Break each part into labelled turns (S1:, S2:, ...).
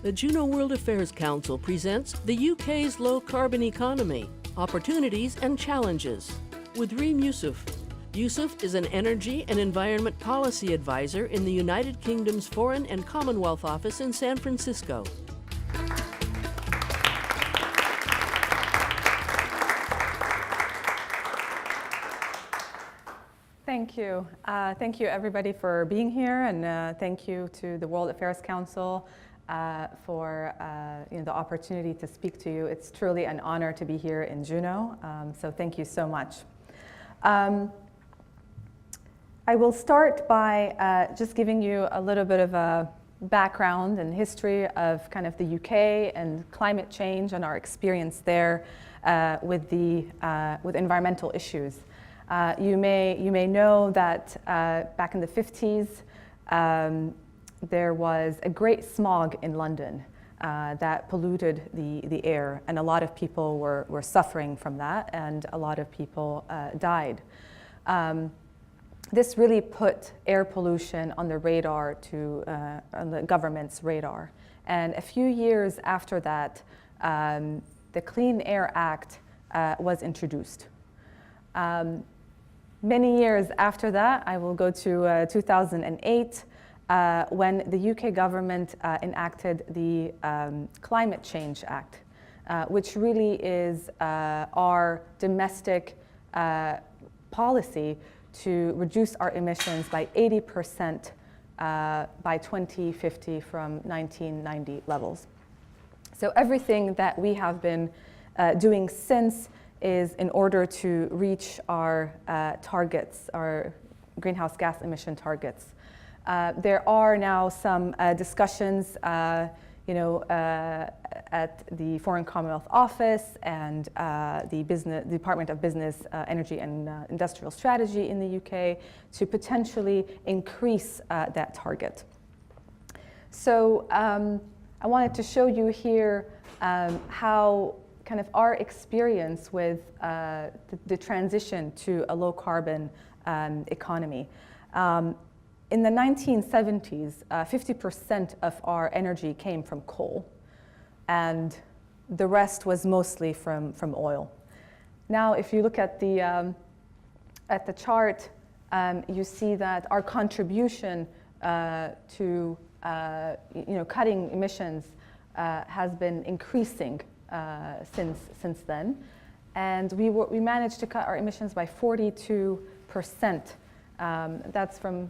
S1: The Juneau World Affairs Council presents the UK's Low-Carbon Economy, Opportunities and Challenges, with Reem Yusuf. Yusuf is an energy and environment policy advisor in the United Kingdom's Foreign and Commonwealth Office in San Francisco.
S2: Thank you. Thank you everybody for being here, and thank you to the World Affairs Council for the opportunity to speak to you. It's truly an honor to be here in Juneau, so thank you so much. I will start by just giving you a little bit of a background and history of kind of the UK and climate change and our experience there with environmental issues. You may know that back in the 50s, there was a great smog in London that polluted the air, and a lot of people were suffering from that, and a lot of people died. This really put air pollution on the radar, on the government's radar. And a few years after that, the Clean Air Act was introduced. Many years after that, I will go to 2008, when the UK government enacted the Climate Change Act, which really is our domestic policy to reduce our emissions by 80% by 2050 from 1990 levels. So everything that we have been doing since is in order to reach our targets, our greenhouse gas emission targets. There are now some discussions at the Foreign Commonwealth Office and the Department of Business, Energy and Industrial Strategy in the UK to potentially increase that target. So I wanted to show you here how kind of our experience with the transition to a low-carbon economy. In the 1970s, 50% of our energy came from coal, and the rest was mostly from oil. Now, if you look at the chart, you see that our contribution to cutting emissions has been increasing since then, and we managed to cut our emissions by 42%. That's from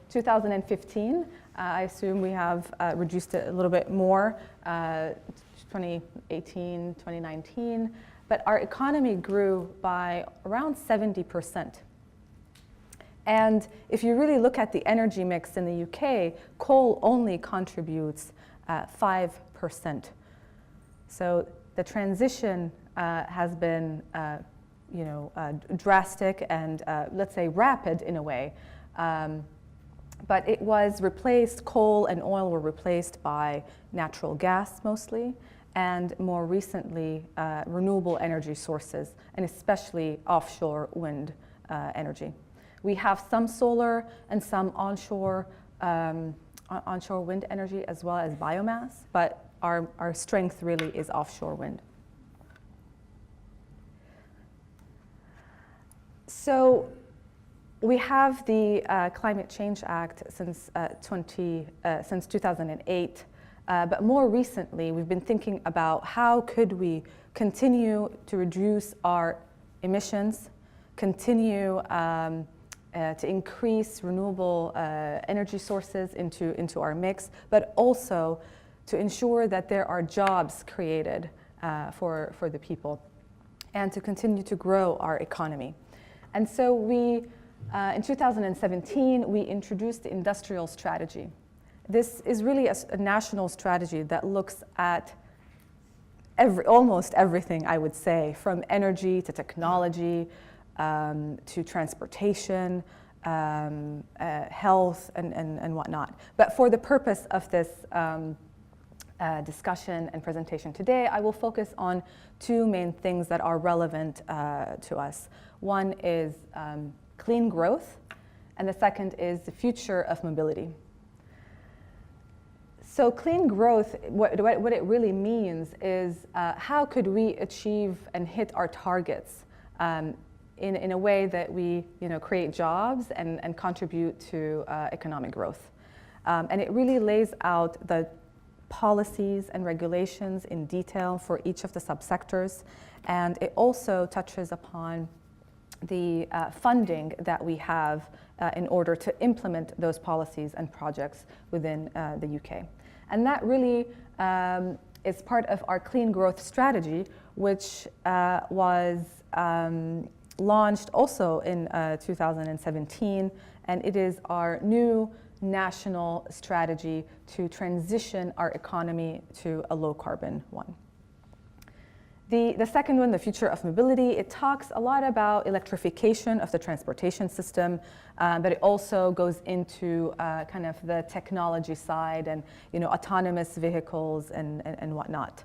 S2: 2015. I assume we have reduced it a little bit more, 2018, 2019, but our economy grew by around 70%. And if you really look at the energy mix in the UK, coal only contributes 5%. So the transition has been drastic and let's say rapid in a way, but it was replaced, coal and oil were replaced by natural gas mostly, and more recently renewable energy sources, and especially offshore wind energy. We have some solar and some onshore wind energy as well as biomass, but our strength really is offshore wind. So we have the Climate Change Act since 2008, but more recently we've been thinking about how could we continue to reduce our emissions, continue to increase renewable energy sources into our mix, but also to ensure that there are jobs created for the people, and to continue to grow our economy. And so in 2017, we introduced the industrial strategy. This is really a national strategy that looks at almost everything, I would say, from energy to technology, to transportation, health, and whatnot. But for the purpose of this discussion and presentation today, I will focus on two main things that are relevant to us. One is clean growth, and the second is the future of mobility. So clean growth, what it really means is how could we achieve and hit our targets in a way that we create jobs and contribute to economic growth. And it really lays out the policies and regulations in detail for each of the subsectors. And it also touches upon the funding that we have in order to implement those policies and projects within the UK. And that really is part of our clean growth strategy, which was launched also in 2017, and it is our new national strategy to transition our economy to a low carbon one. The second one, the future of mobility, it talks a lot about electrification of the transportation system, but it also goes into kind of the technology side and autonomous vehicles and whatnot.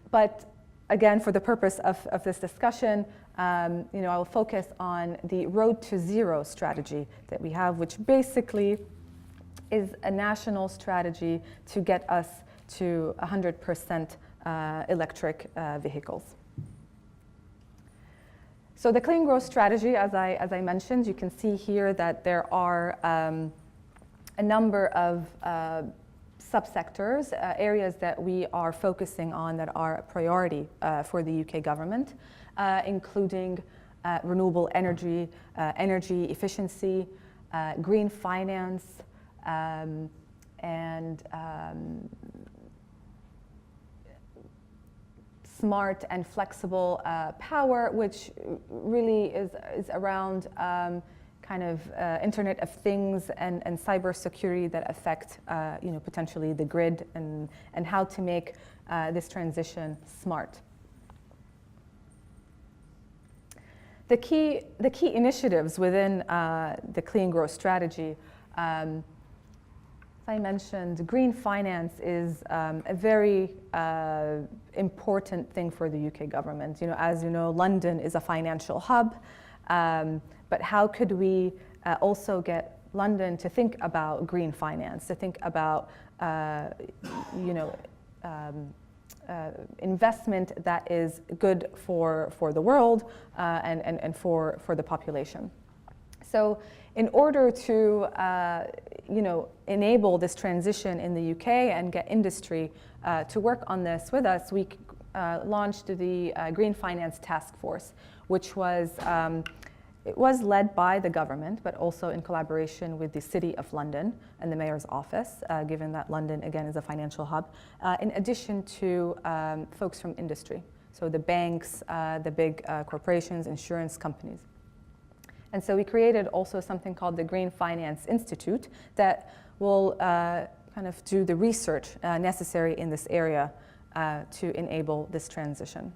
S2: But again, for the purpose of this discussion, I will focus on the Road to Zero strategy that we have, which basically is a national strategy to get us to 100% electric vehicles. So the clean growth strategy, as I mentioned, you can see here that there are a number of subsectors, areas that we are focusing on that are a priority for the UK government, including renewable energy, energy efficiency, green finance, and smart and flexible power, which really is around kind of Internet of Things and cybersecurity that affect potentially the grid and how to make this transition smart. The key initiatives within the clean growth strategy, as I mentioned, green finance is a very important thing for the UK government. As you know, London is a financial hub, but how could we also get London to think about green finance, to think about investment that is good for the world and for the population. So in order to enable this transition in the UK and get industry to work on this with us, we launched the Green Finance Task Force, which was it was led by the government, but also in collaboration with the City of London and the Mayor's Office, given that London, again, is a financial hub, in addition to folks from industry, so the banks, the big corporations, insurance companies. And so we created also something called the Green Finance Institute that will kind of do the research necessary in this area to enable this transition.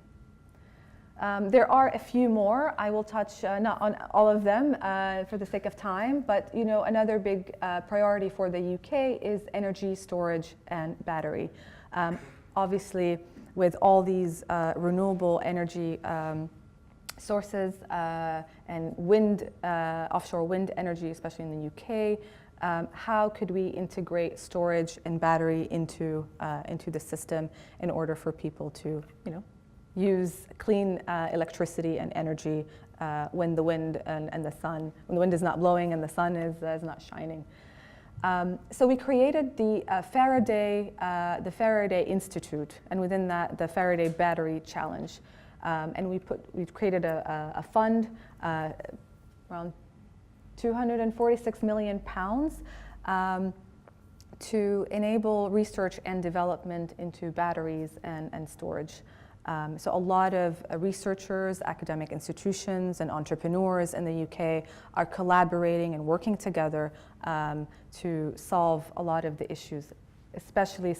S2: There are a few more. I will touch not on all of them for the sake of time, but another big priority for the UK is energy storage and battery. Obviously, with all these renewable energy sources and wind, offshore wind energy, especially in the UK, how could we integrate storage and battery into the system in order for people to, use clean electricity and energy when the wind and the sun, when the wind is not blowing and the sun is not shining. So we created the Faraday Institute, and within that, the Faraday Battery Challenge. And we created a fund around £246 million to enable research and development into batteries and storage. So a lot of researchers, academic institutions, and entrepreneurs in the UK are collaborating and working together to solve a lot of the issues, especially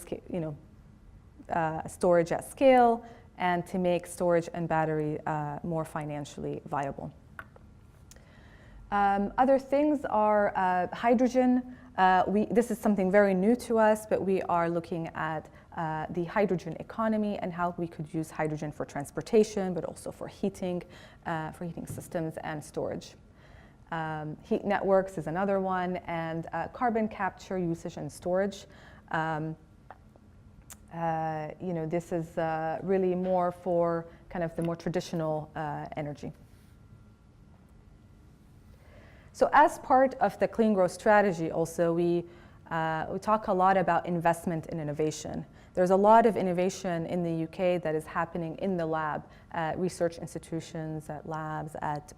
S2: storage at scale, and to make storage and battery more financially viable. Other things are hydrogen. This is something very new to us, but we are looking at the hydrogen economy and how we could use hydrogen for transportation, but also for heating systems and storage. Heat networks is another one, and carbon capture, usage, and storage. This is really more for kind of the more traditional energy. So as part of the clean growth strategy also, we talk a lot about investment in innovation. There's a lot of innovation in the UK that is happening in the lab, at research institutions, at labs, at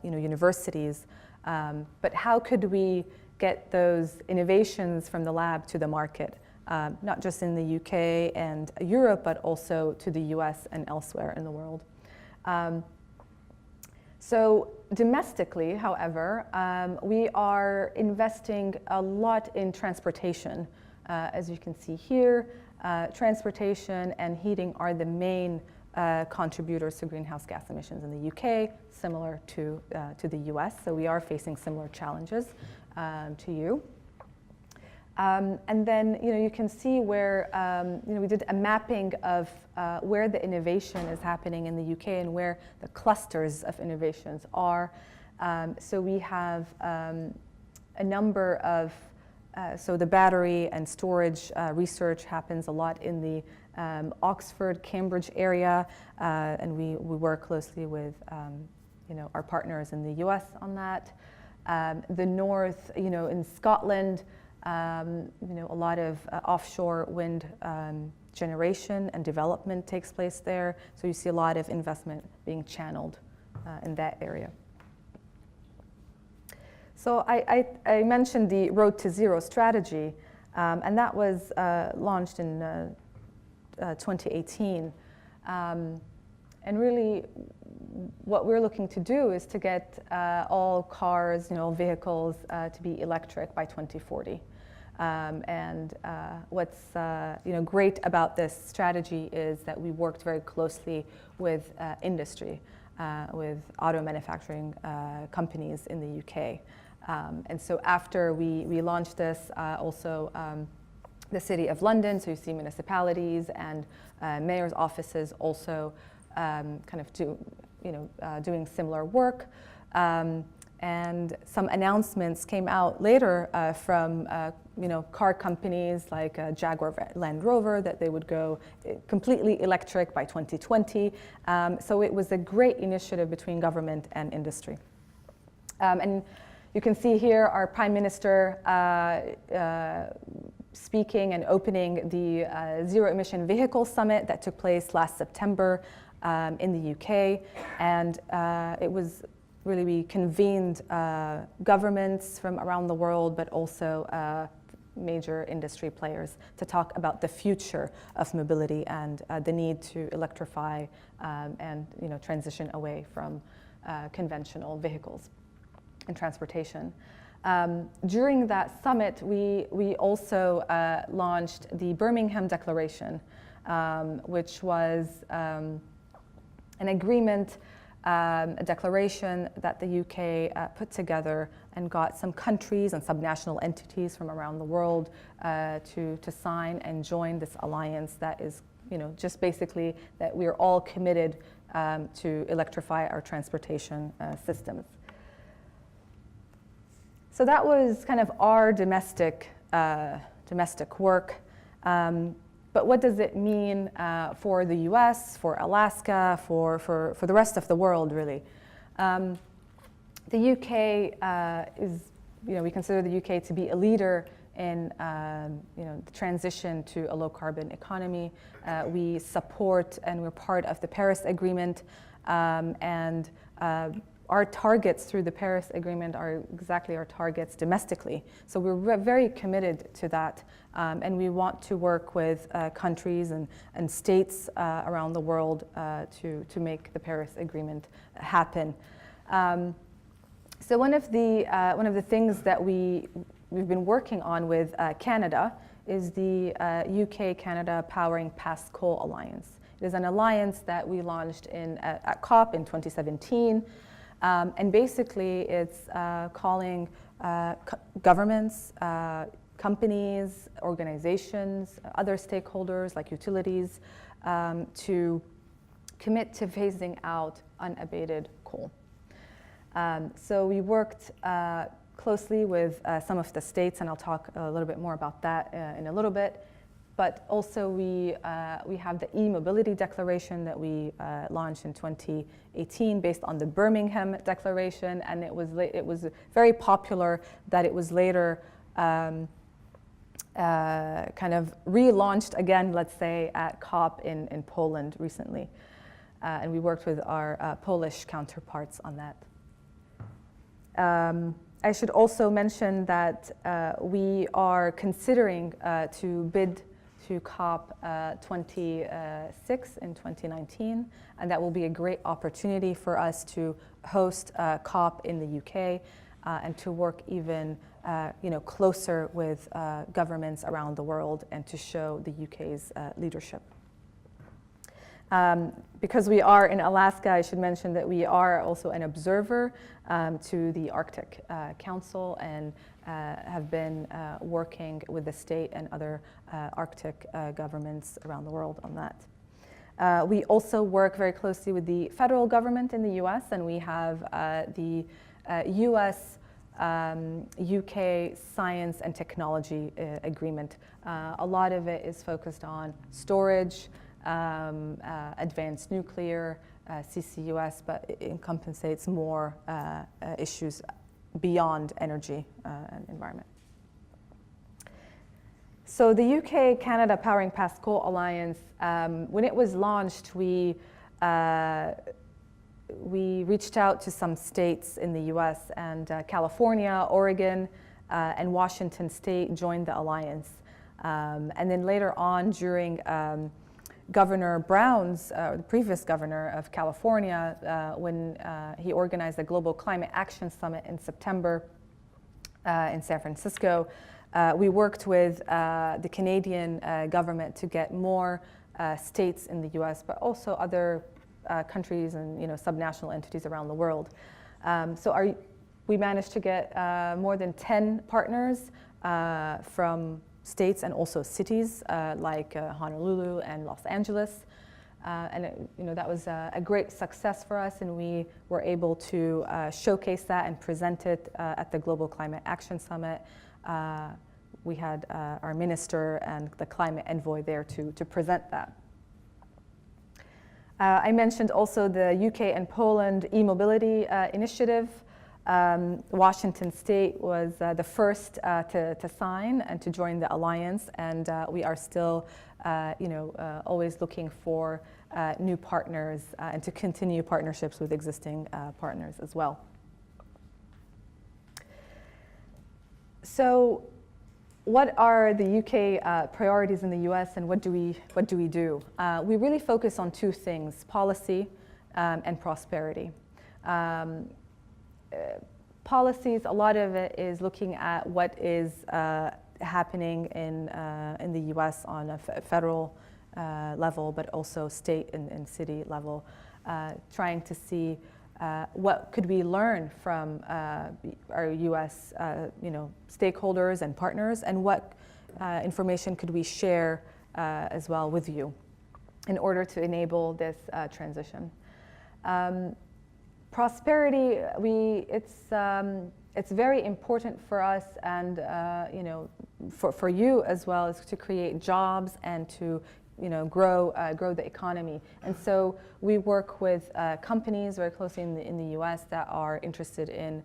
S2: universities. But how could we get those innovations from the lab to the market, not just in the UK and Europe, but also to the US and elsewhere in the world? So domestically, however, we are investing a lot in transportation. As you can see here, transportation and heating are the main contributors to greenhouse gas emissions in the UK, similar to the US. So we are facing similar challenges to you. And then you can see where we did a mapping of where the innovation is happening in the UK and where the clusters of innovations are. So we have a number of so the battery and storage research happens a lot in the Oxford, Cambridge area, and we work closely with our partners in the US on that. The north, in Scotland, a lot of offshore wind generation and development takes place there. So you see a lot of investment being channeled in that area. So I mentioned the Road to Zero strategy, and that was launched in 2018. And really, what we're looking to do is to get all cars, vehicles to be electric by 2040. And what's great about this strategy is that we worked very closely with industry, with auto manufacturing companies in the UK. And so after we launched this, also the City of London, so you see municipalities and mayor's offices also kind of doing similar work. And some announcements came out later from car companies like Jaguar Land Rover that they would go completely electric by 2020. So it was a great initiative between government and industry. And you can see here our Prime Minister speaking and opening the Zero Emission Vehicle Summit that took place last September in the UK. And it was really, we convened governments from around the world, but also major industry players to talk about the future of mobility and the need to electrify and transition away from conventional vehicles and transportation. During that summit, we also launched the Birmingham Declaration, which was an agreement, a declaration that the UK put together and got some countries and subnational entities from around the world to sign and join this alliance that is, just basically that we're all committed to electrify our transportation systems. So that was kind of our domestic work. But what does it mean for the US, for Alaska, for the rest of the world, really? The UK is, we consider the UK to be a leader in the transition to a low-carbon economy. We support and we're part of the Paris Agreement, and our targets through the Paris Agreement are exactly our targets domestically. So we're very committed to that, and we want to work with countries and states around the world to make the Paris Agreement happen. So one of the things that we've been working on with Canada is the UK-Canada Powering Past Coal Alliance. It is an alliance that we launched at COP in 2017. And basically, it's calling governments, companies, organizations, other stakeholders like utilities to commit to phasing out unabated coal. So we worked closely with some of the states, and I'll talk a little bit more about that in a little bit. But also we have the e-mobility declaration that we launched in 2018 based on the Birmingham Declaration, and it was very popular that it was later kind of relaunched again, let's say, at COP in Poland recently. And we worked with our Polish counterparts on that. I should also mention that we are considering to bid to COP 26 in 2019, and that will be a great opportunity for us to host COP in the UK and to work even closer with governments around the world and to show the UK's leadership. Because we are in Alaska, I should mention that we are also an observer to the Arctic Council and have been working with the state and other Arctic governments around the world on that. We also work very closely with the federal government in the US, and we have the US UK Science and Technology Agreement. A lot of it is focused on storage, advanced nuclear, CCUS, but it encompasses more issues beyond energy and environment. So the UK-Canada Powering Past Coal Alliance, when it was launched, we reached out to some states in the US, and California, Oregon, and Washington State joined the alliance. And then later on, during Governor Brown's, the previous governor of California, when he organized the Global Climate Action Summit in September in San Francisco, we worked with the Canadian government to get more states in the US, but also other countries and subnational entities around the world. So we managed to get more than 10 partners from states and also cities like Honolulu and Los Angeles. And that was a great success for us, and we were able to showcase that and present it at the Global Climate Action Summit. We had our minister and the climate envoy there to present that. I mentioned also the UK and Poland e-mobility initiative. Washington State was the first to sign and to join the alliance, and we are still, always looking for new partners and to continue partnerships with existing partners as well. So, what are the UK priorities in the US, and what do we do? We really focus on two things: policy and prosperity. Policies, a lot of it is looking at what is happening in the US on a federal level, but also state and city level, trying to see what could we learn from our US stakeholders and partners, and what information could we share as well with you in order to enable this transition. Prosperity, it's very important for us, and for you as well, is to create jobs and to grow the economy. And so we work with companies very closely in the US that are interested in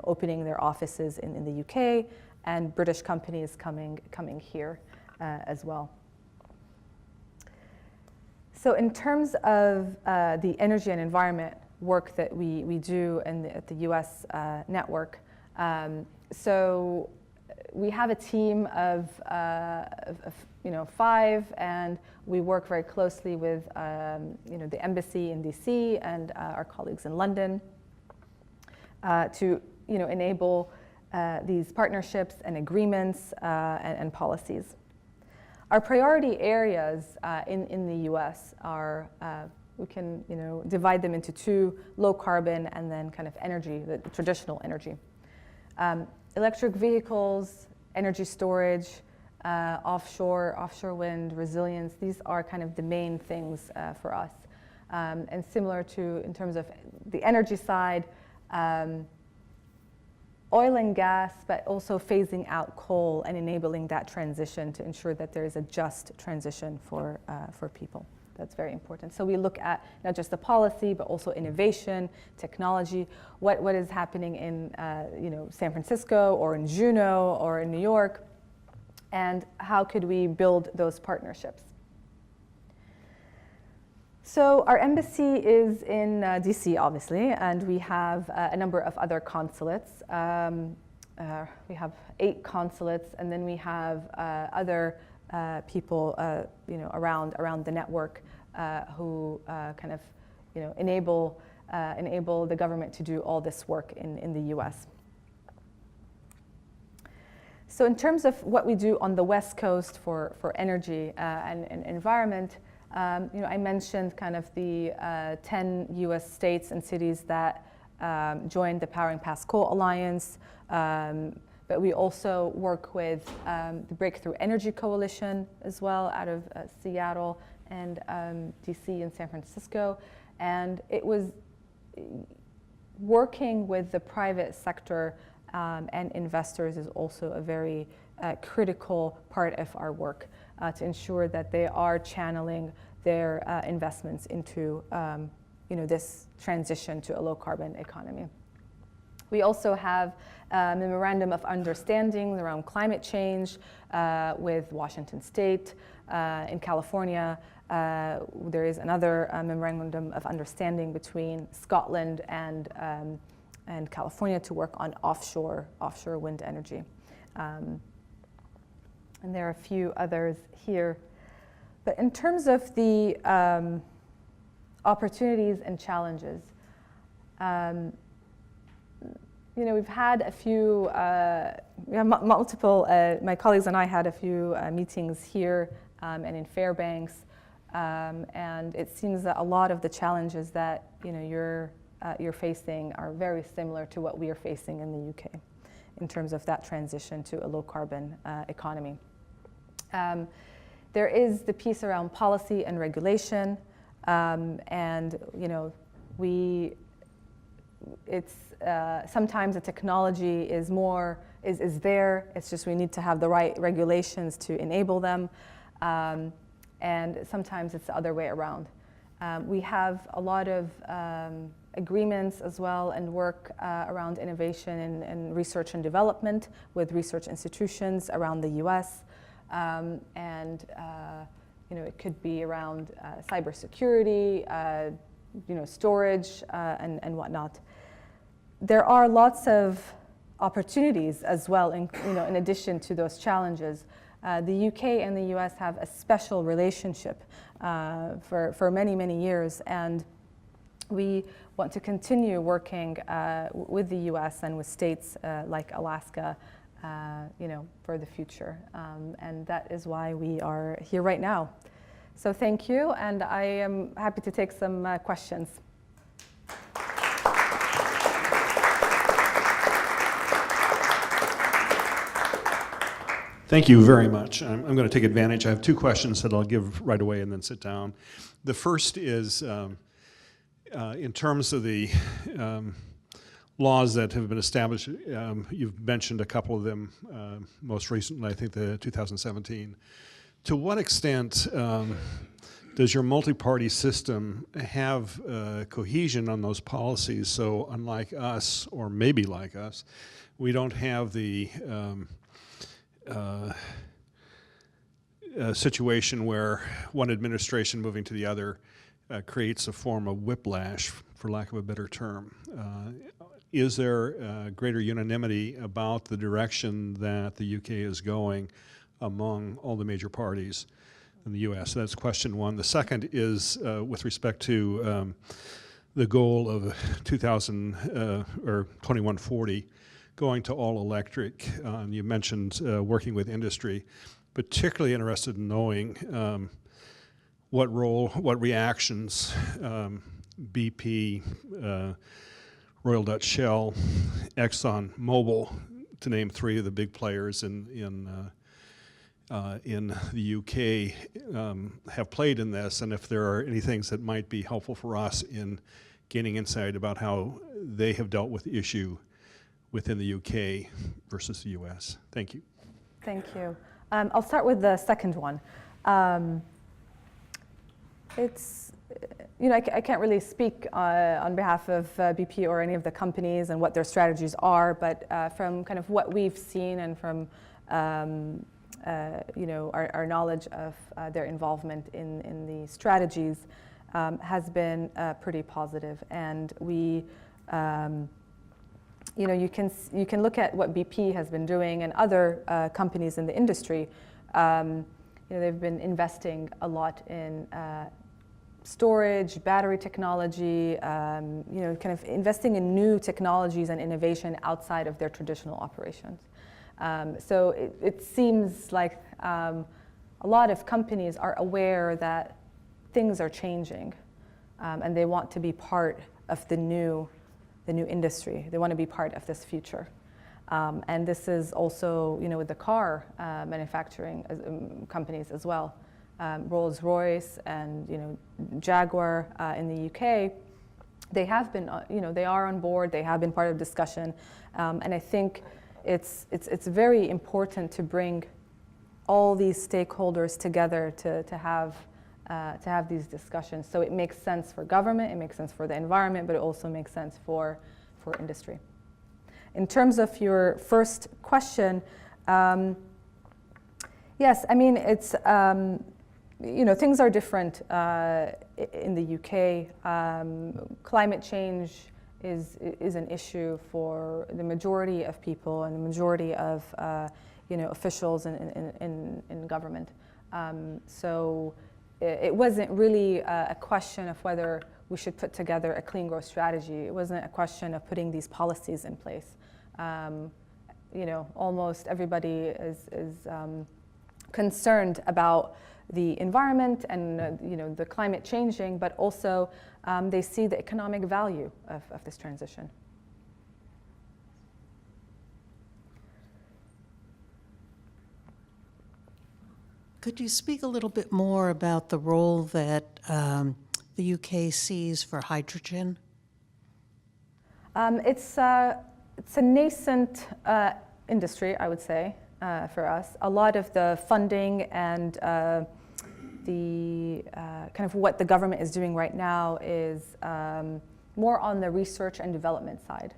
S2: opening their offices in the UK, and British companies coming here as well. So in terms of the energy and environment work that we do at the US network, so we have a team of 5, and we work very closely with the embassy in DC and our colleagues in London to enable these partnerships and agreements and policies. Our priority areas in the US are, we can divide them into 2: low carbon and then kind of energy, the traditional energy. Electric vehicles, energy storage, offshore wind, resilience, these are kind of the main things for us. And similar to, in terms of the energy side, oil and gas, but also phasing out coal and enabling that transition to ensure that there is a just transition for people. That's very important. So we look at not just the policy, but also innovation, technology, what is happening in San Francisco or in Juneau or in New York, and how could we build those partnerships. So our embassy is in DC, obviously, and we have a number of other consulates. We have 8 consulates, and then we have other people, around the network who kind of, enable the government to do all this work in the U.S. So in terms of what we do on the West Coast for energy and environment, I mentioned kind of the 10 U.S. states and cities that joined the Powering Past Coal Alliance, but we also work with the Breakthrough Energy Coalition as well out of Seattle and DC and San Francisco. And it was working with the private sector and investors is also a very critical part of our work to ensure that they are channeling their investments into this transition to a low carbon economy. We also have a memorandum of understanding around climate change with Washington State. In California, there is another memorandum of understanding between Scotland and California to work on offshore wind energy. And there are a few others here. But in terms of the opportunities and challenges, we've had a few, we have multiple, my colleagues and I had a few meetings here and in Fairbanks, and it seems that a lot of the challenges that you're facing are very similar to what we are facing in the UK in terms of that transition to a low carbon economy. There is the piece around policy and regulation, and sometimes the technology is there. It's just we need to have the right regulations to enable them, and sometimes it's the other way around. We have a lot of agreements as well and work around innovation and research and development with research institutions around the US. It could be around cybersecurity, storage, and whatnot. There are lots of opportunities as well, in addition to those challenges. The UK and the US have a special relationship for many, many years, and we want to continue working with the US and with states like Alaska for the future. And that is why we are here right now. So thank you, and I am happy to take some questions.
S3: Thank you very much. I'm going to take advantage. I have 2 questions that I'll give right away and then sit down. The first is in terms of the laws that have been established. You've mentioned a couple of them, most recently, I think the 2017. To what extent does your multi-party system have cohesion on those policies? So unlike us, or maybe like us, we don't have the situation where one administration moving to the other creates a form of whiplash, for lack of a better term. Is there greater unanimity about the direction that the UK is going among all the major parties in the US? That's question one. The second is with respect to the goal of 2140, going to all electric. You mentioned working with industry. Particularly interested in knowing what reactions BP, Royal Dutch Shell, Exxon Mobil, to name 3 of the big players in the UK, have played in this, and if there are any things that might be helpful for us in gaining insight about how they have dealt with the issue within the UK versus the US? Thank you.
S2: Thank you. I'll start with the second one. It's, I can't really speak on behalf of BP or any of the companies and what their strategies are, but from kind of what we've seen and from our knowledge of their involvement in the strategies has been pretty positive. And we, you can look at what BP has been doing and other companies in the industry. They've been investing a lot in storage, battery technology, kind of investing in new technologies and innovation outside of their traditional operations. So it seems like a lot of companies are aware that things are changing, and they want to be part of the new industry. They want to be part of this future. And this is also, with the car manufacturing companies as well. Rolls-Royce and, Jaguar in the UK, they have been, they are on board, they have been part of discussion. And I think it's very important to bring all these stakeholders together to have these discussions. So it makes sense for government, it makes sense for the environment, but it also makes sense for industry. In terms of your first question, yes, I mean, it's, things are different in the UK. Climate change is an issue for the majority of people and the majority of officials in government. So it wasn't really a question of whether we should put together a clean growth strategy. It wasn't a question of putting these policies in place. Almost everybody is concerned about the environment and the climate changing, but also they see the economic value of this transition.
S4: Could you speak a little bit more about the role that the UK sees for hydrogen?
S2: It's a nascent industry, I would say, for us. A lot of the funding and the kind of what the government is doing right now is more on the research and development side.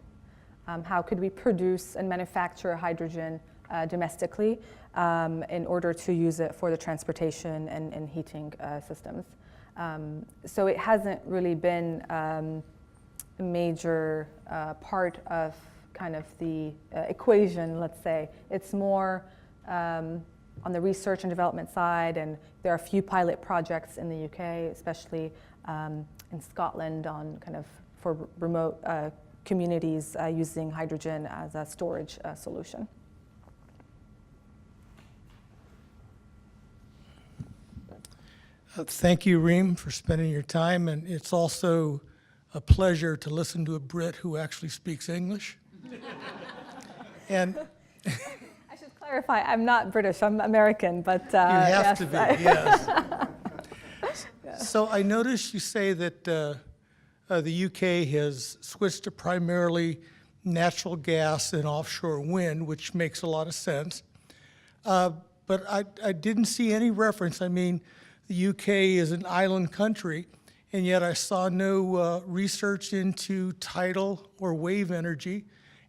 S2: How could we produce and manufacture hydrogen domestically in order to use it for the transportation and heating systems? So it hasn't really been a major part of kind of the equation, let's say. It's more on the research and development side, and there are a few pilot projects in the UK, especially in Scotland, on kind of for remote communities using hydrogen as a storage solution.
S5: Thank you, Reem, for spending your time, and it's also a pleasure to listen to a Brit who actually speaks English. And
S2: I should clarify, I'm not British, I'm American, but
S5: you have
S2: yes,
S5: to be, yes. So I noticed you say that the UK has switched to primarily natural gas and offshore wind, which makes a lot of sense. But I didn't see any reference. I mean, the UK is an island country, and yet I saw no research into tidal or wave energy,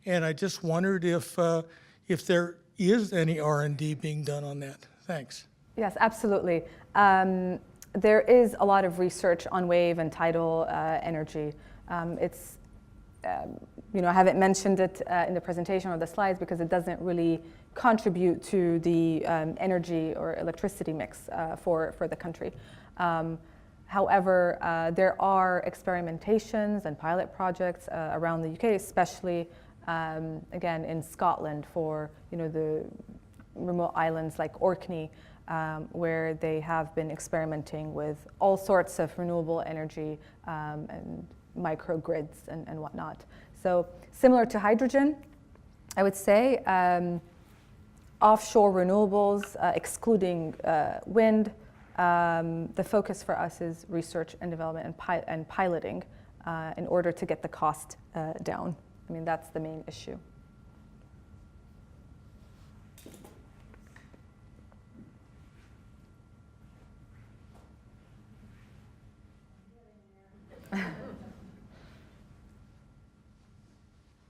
S5: and I just wondered if there is any R&D being done on that. Thanks.
S2: Yes, absolutely. There is a lot of research on wave and tidal energy. It's, I haven't mentioned it in the presentation or the slides because it doesn't really contribute to the energy or electricity mix for the country. However, there are experimentations and pilot projects around the UK, especially again in Scotland for the remote islands like Orkney, where they have been experimenting with all sorts of renewable energy and microgrids and whatnot. So similar to hydrogen, I would say offshore renewables, excluding wind, the focus for us is research and development and piloting in order to get the cost down. I mean, that's the main issue.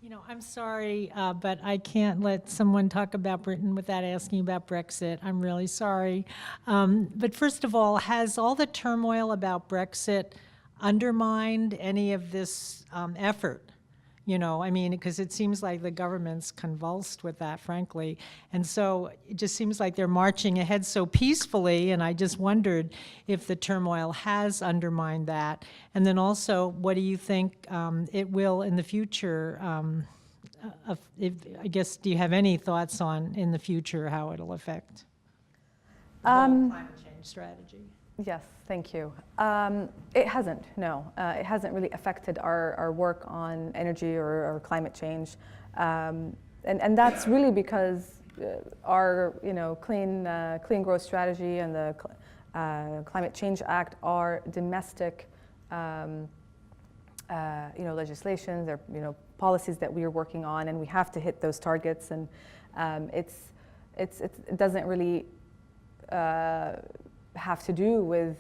S6: You know, I'm sorry, but I can't let someone talk about Britain without asking about Brexit. I'm really sorry. But first of all, has all the turmoil about Brexit undermined any of this effort? You know, I mean, because it seems like the government's convulsed with that, frankly. And so it just seems like they're marching ahead so peacefully, and I just wondered if the turmoil has undermined that. And then also, what do you think it will in the future, I guess, do you have any thoughts on, in the future, how it'll affect the whole climate change strategy?
S2: Yes, thank you. It hasn't, no. It hasn't really affected our work on energy or climate change. And that's really because our clean growth strategy and the Climate Change Act are domestic legislations, they're policies that we are working on, and we have to hit those targets. And it doesn't really have to do with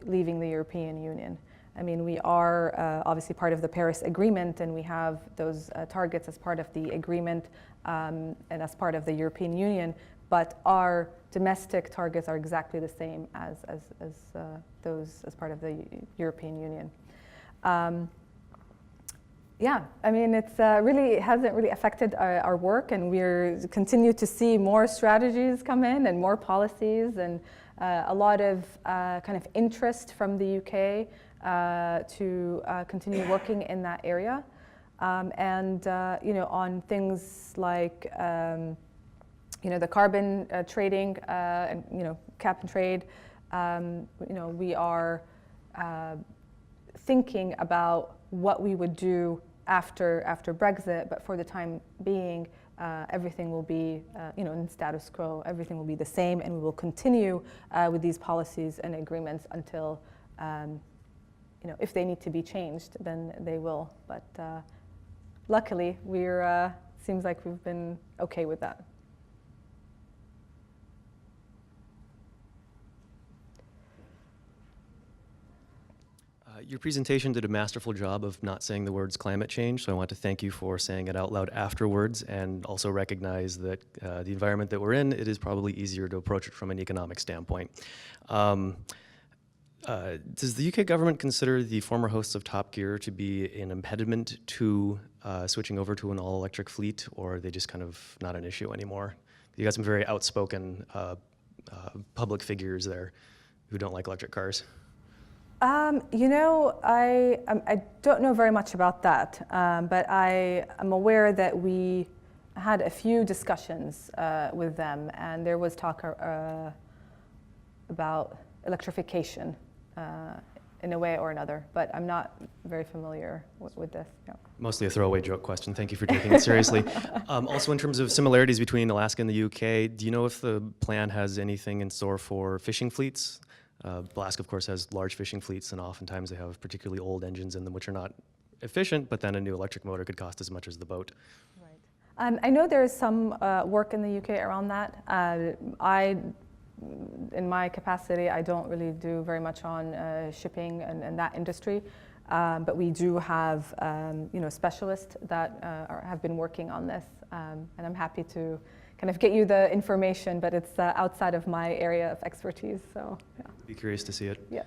S2: leaving the European Union. I mean, we are obviously part of the Paris Agreement, and we have those targets as part of the agreement and as part of the European Union, but our domestic targets are exactly the same as those as part of the European Union. Yeah, I mean, it hasn't really affected our work, and we're continue to see more strategies come in and more policies, and a lot of kind of interest from the UK to continue working in that area, and on things like the carbon trading and cap and trade. We are thinking about what we would do after Brexit, but for the time being, everything will be in status quo. Everything will be the same, and we will continue with these policies and agreements until if they need to be changed, then they will. But luckily, we're seems like we've been okay with that.
S7: Your presentation did a masterful job of not saying the words climate change, so I want to thank you for saying it out loud afterwards, and also recognize that the environment that we're in, it is probably easier to approach it from an economic standpoint. Does the UK government consider the former hosts of Top Gear to be an impediment to switching over to an all-electric fleet, or are they just kind of not an issue anymore? You got some very outspoken public figures there who don't like electric cars.
S2: I don't know very much about that, but I am aware that we had a few discussions with them, and there was talk about electrification in a way or another, but I'm not very familiar with this. Yeah.
S7: Mostly a throwaway joke question. Thank you for taking it seriously. Also, in terms of similarities between Alaska and the UK, do you know if the plan has anything in store for fishing fleets? Alaska, of course, has large fishing fleets, and oftentimes they have particularly old engines in them which are not efficient, but then a new electric motor could cost as much as the boat.
S2: Right. I know there is some work in the UK around that. In my capacity, I don't really do very much on shipping and that industry, but we do have specialists that have been working on this, and I'm happy to kind of get you the information, but it's outside of my area of expertise, so yeah.
S7: Be curious to see it.
S2: Yeah.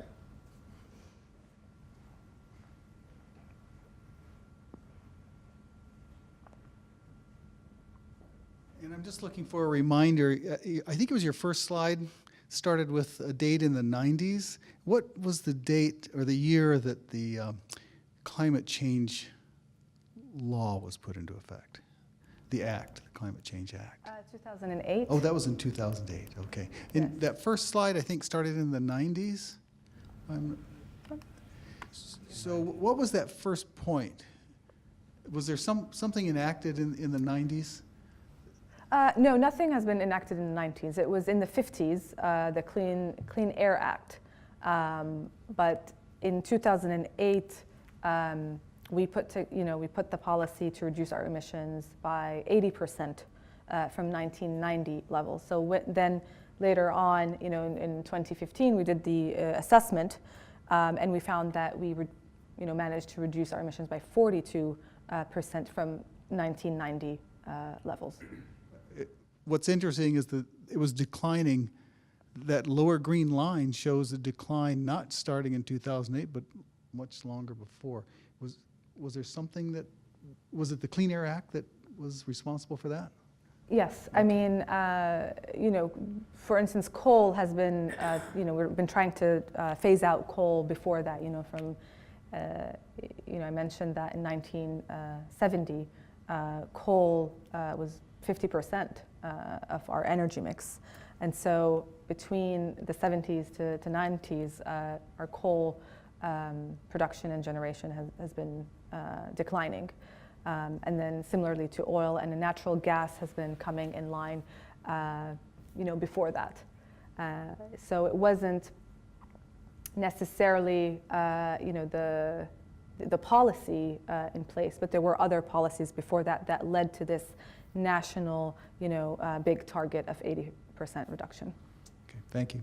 S8: And I'm just looking for a reminder, I think it was your first slide, started with a date in the 90s. What was the date or the year that the climate change law was put into effect? The Act, the Climate Change Act.
S2: 2008.
S8: Oh, that was in 2008, okay. And
S2: Yes.
S8: that first slide, I think, started in the 90s? So what was that first point? Was there something enacted in the 90s?
S2: No, nothing has been enacted in the 90s. It was in the 50s, the Clean Air Act. But in 2008, we put the policy to reduce our emissions by 80% from 1990 levels. So then later on, in 2015, we did the assessment, and we found that we managed to reduce our emissions by 42% from 1990 levels.
S8: What's interesting is that it was declining. That lower green line shows a decline not starting in 2008, but much longer before. Was there something that, was it the Clean Air Act that was responsible for that?
S2: Yes, I mean, for instance, coal has been, we've been trying to phase out coal before that, from, I mentioned that in 1970, coal was 50% of our energy mix. And so between the 70s to 90s, our coal production and generation has been declining. And then similarly to oil, and the natural gas has been coming in line, before that. So it wasn't necessarily, the policy in place, but there were other policies before that that led to this national, big target of 80% reduction.
S8: Okay, thank you.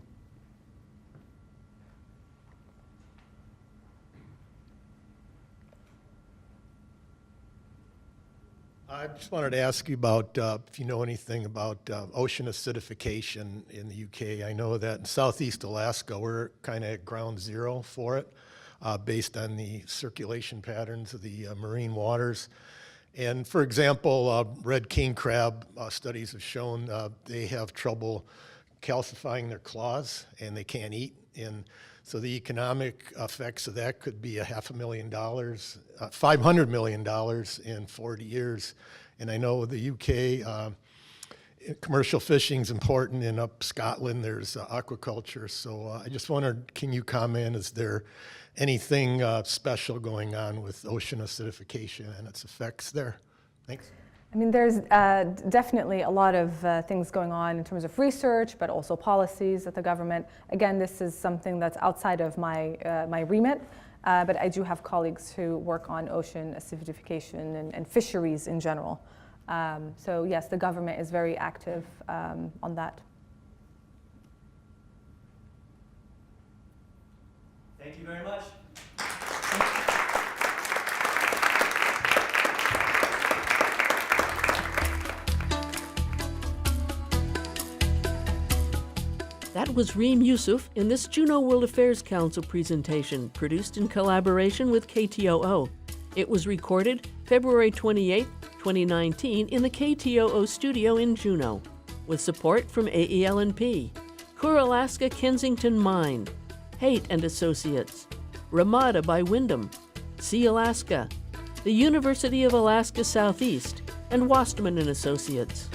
S9: I just wanted to ask you about if you know anything about ocean acidification in the UK. I know that in southeast Alaska, we're kind of at ground zero for it based on the circulation patterns of the marine waters. And for example, red king crab studies have shown they have trouble calcifying their claws and they can't eat. And so the economic effects of that could be $500,000, $500 million in 40 years. And I know the UK, commercial fishing is important, and up Scotland there's aquaculture. So I just wondered, can you comment, is there anything special going on with ocean acidification and its effects there? Thanks.
S2: I mean, there's definitely a lot of things going on in terms of research, but also policies at the government. Again, this is something that's outside of my remit, but I do have colleagues who work on ocean acidification and fisheries in general. So yes, the government is very active on that.
S7: Thank you very much.
S1: That was Reem Yusuf in this Juneau World Affairs Council presentation, produced in collaboration with KTOO. It was recorded February 28, 2019 in the KTOO studio in Juneau, with support from AEL&P, Coeur Alaska Kensington Mine, Haight and Associates, Ramada by Wyndham, Sea Alaska, the University of Alaska Southeast, and Wastman and Associates.